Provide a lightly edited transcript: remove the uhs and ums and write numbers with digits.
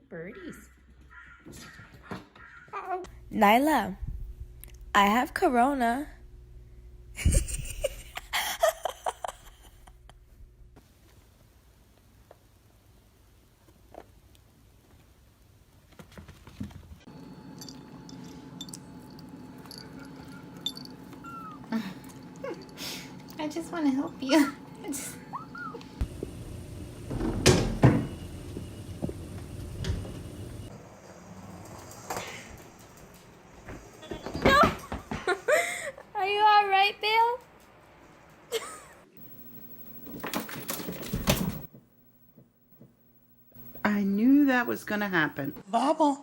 birdies. Nyla, I have corona. I just want to help you. No! Are you alright, Bill? I knew that was going to happen. Baba.